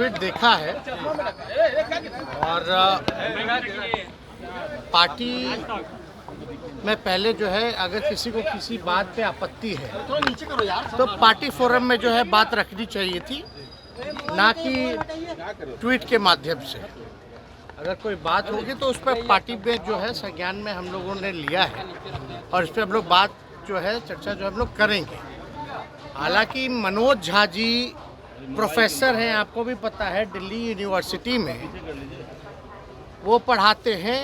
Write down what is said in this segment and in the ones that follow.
Tweet देखा है और पार्टी में पहले जो है अगर किसी को किसी बात पे आपत्ति है तो पार्टी फोरम में जो है बात रखनी चाहिए थी, ना कि ट्वीट के माध्यम से। अगर कोई बात होगी तो उस पर पार्टी में जो है संज्ञान में हम लोगों ने लिया है और इस पर हम लोग बात जो है चर्चा जो हम लोग करेंगे। हालांकि मनोज झा जी प्रोफेसर हैं, आपको भी पता है, दिल्ली यूनिवर्सिटी में वो पढ़ाते हैं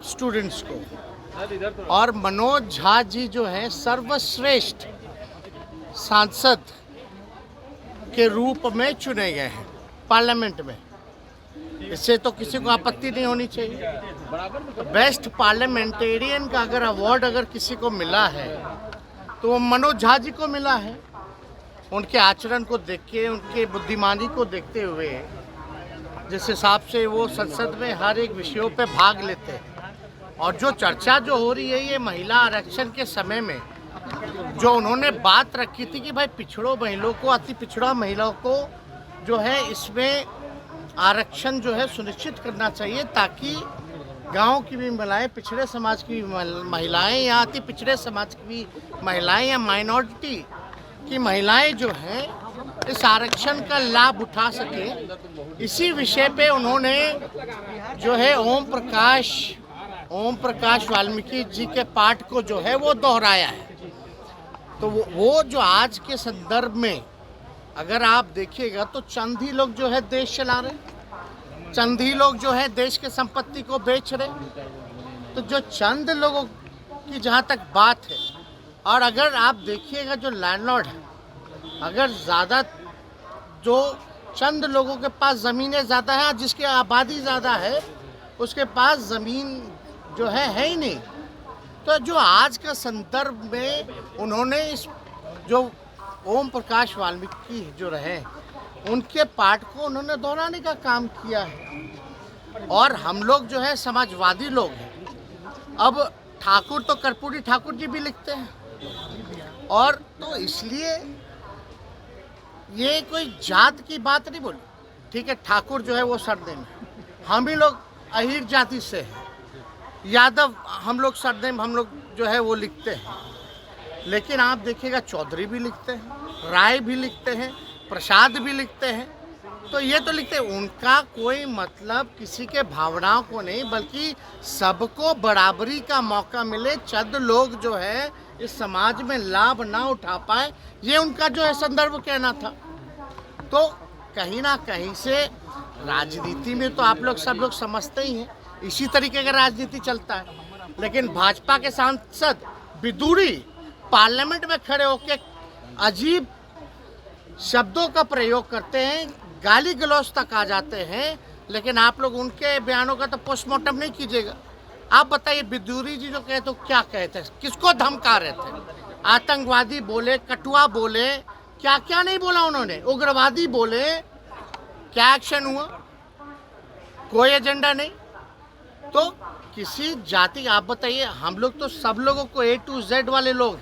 स्टूडेंट्स को, और मनोज झा जी जो है सर्वश्रेष्ठ सांसद के रूप में चुने गए हैं पार्लियामेंट में। इससे तो किसी को आपत्ति नहीं होनी चाहिए। बेस्ट पार्लियामेंटेरियन का अगर अवार्ड अगर किसी को मिला है तो वो मनोज झा जी को मिला है। उनके आचरण को देख के, उनके बुद्धिमानी को देखते हुए, जिस हिसाब से वो संसद में हर एक विषयों पे भाग लेते हैं, और जो चर्चा जो हो रही है ये महिला आरक्षण के समय में जो उन्होंने बात रखी थी कि भाई पिछड़ों महिलाओं को, अति पिछड़ा महिलाओं को जो है इसमें आरक्षण जो है सुनिश्चित करना चाहिए, ताकि गांव की भी महिलाएं, पिछड़े समाज की महिलाएं या अति पिछड़े समाज की भी महिलाएं या माइनॉरिटी की महिलाएं जो हैं इस आरक्षण का लाभ उठा सके। इसी विषय पे उन्होंने जो है ओम प्रकाश वाल्मीकि जी के पाठ को जो है वो दोहराया है। तो वो जो आज के संदर्भ में अगर आप देखिएगा तो चंद ही लोग जो है देश चला रहे, चंद ही लोग जो है देश के संपत्ति को बेच रहे। तो जो चंद लोगों की जहाँ तक बात है, और अगर आप देखिएगा जो लैंडलॉर्ड है, अगर ज़्यादा जो चंद लोगों के पास ज़मीनें ज़्यादा है, जिसकी आबादी ज़्यादा है उसके पास ज़मीन जो है ही नहीं। तो जो आज का संदर्भ में उन्होंने इस जो ओम प्रकाश वाल्मीकि जो रहे उनके पाठ को उन्होंने दोहराने का काम किया है। और हम लोग जो है समाजवादी लोग हैं। अब ठाकुर तो कर्पूरी ठाकुर जी भी लिखते हैं, और तो इसलिए ये कोई जात की बात नहीं बोली। ठीक है, ठाकुर जो है वो सरनेम है, हम ही लोग अहीर जाति से हैं, यादव हम लोग सरनेम हम लोग जो है वो लिखते हैं। लेकिन आप देखिएगा चौधरी भी लिखते हैं, राय भी लिखते हैं, प्रसाद भी लिखते हैं। तो ये तो लिखते हैं, उनका कोई मतलब किसी के भावनाओं को नहीं, बल्कि सबको बराबरी का मौका मिले, चंद लोग जो है इस समाज में लाभ ना उठा पाए, ये उनका जो है संदर्भ कहना था। तो कहीं ना कहीं से राजनीति में तो आप लोग सब लोग समझते ही हैं, इसी तरीके का राजनीति चलता है। लेकिन भाजपा के सांसद विदुरी पार्लियामेंट में खड़े होकर अजीब शब्दों का प्रयोग करते हैं, गाली गलौज तक आ जाते हैं, लेकिन आप लोग उनके बयानों का तो पोस्टमार्टम नहीं कीजिएगा। आप बताइए, विदुरी जी जो कहे तो क्या कहते हैं, किसको धमका रहे थे? आतंकवादी बोले, कटुआ बोले, क्या क्या नहीं बोला उन्होंने, उग्रवादी बोले। क्या एक्शन हुआ? कोई एजेंडा नहीं। तो किसी जाति, आप बताइए, हम लोग तो सब लोगों को A to Z वाले लोग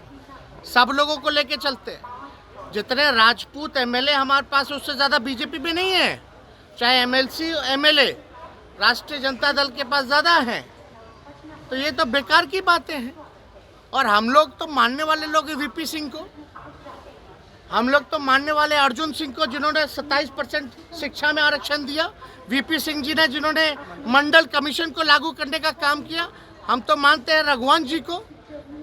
सब लोगों को लेके चलते हैं। जितने राजपूत MLA हमारे पास, उससे ज़्यादा बीजेपी में नहीं है। चाहे MLC MLA राष्ट्रीय जनता दल के पास ज़्यादा हैं। तो ये तो बेकार की बातें हैं। और हम लोग तो मानने वाले लोग हैं VP सिंह को, हम लोग तो मानने वाले अर्जुन सिंह को, जिन्होंने 27% शिक्षा में आरक्षण दिया, VP सिंह जी ने जिन्होंने मंडल कमीशन को लागू करने का काम किया। हम तो मानते हैं रघुवंश जी को।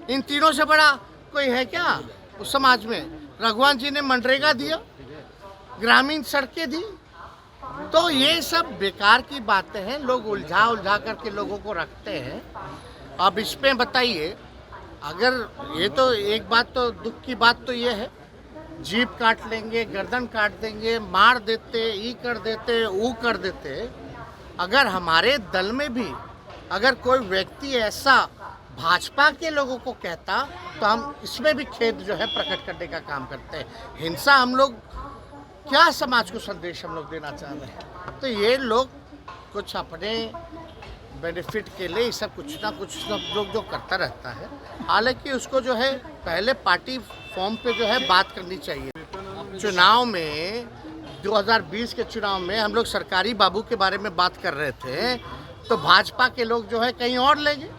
इन तीनों से बड़ा कोई है क्या उस समाज में? रघुवंश जी ने मनरेगा दिया, ग्रामीण सड़कें दी। तो ये सब बेकार की बातें हैं, लोग उलझा करके लोगों को रखते हैं। अब इस पे बताइए, अगर ये तो एक बात, तो दुख की बात तो ये है, जीभ काट लेंगे, गर्दन काट देंगे, मार देते, ई कर देते, ऊ कर देते। अगर हमारे दल में भी अगर कोई व्यक्ति ऐसा भाजपा के लोगों को कहता, तो हम इसमें भी खेद जो है प्रकट करने का काम करते हैं। हिंसा हम लोग क्या समाज को संदेश हम लोग देना चाह रहे हैं? तो ये लोग कुछ अपने बेनिफिट के लिए सब कुछ ना कुछ सब लोग जो करता रहता है। हालांकि उसको जो है पहले पार्टी फॉर्म पे जो है बात करनी चाहिए। चुनाव में 2020 के चुनाव में हम लोग सरकारी बाबू के बारे में बात कर रहे थे, तो भाजपा के लोग जो है कहीं और ले गए।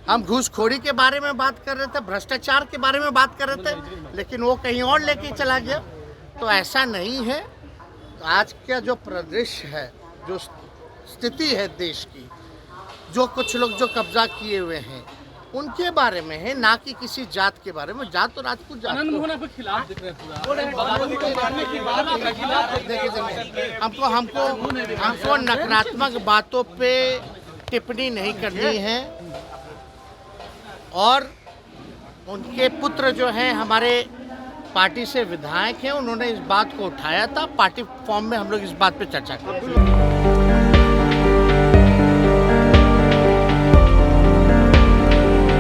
हम घूसखोरी के बारे में बात कर रहे थे, भ्रष्टाचार के बारे में बात कर रहे थे, लेकिन वो कहीं और लेके चला गया। तो ऐसा नहीं है। आज का जो परिदृश्य है, जो स्थिति है देश की, जो कुछ लोग जो कब्जा किए हुए हैं उनके बारे में है, ना कि किसी जात के बारे में। जात तो राजपूत जात हमको नकारात्मक बातों पे टिप्पणी नहीं करनी है। और उनके पुत्र जो हैं हमारे पार्टी से विधायक हैं, उन्होंने इस बात को उठाया था। पार्टी फॉर्म में हम लोग इस बात पे चर्चा करेंगे।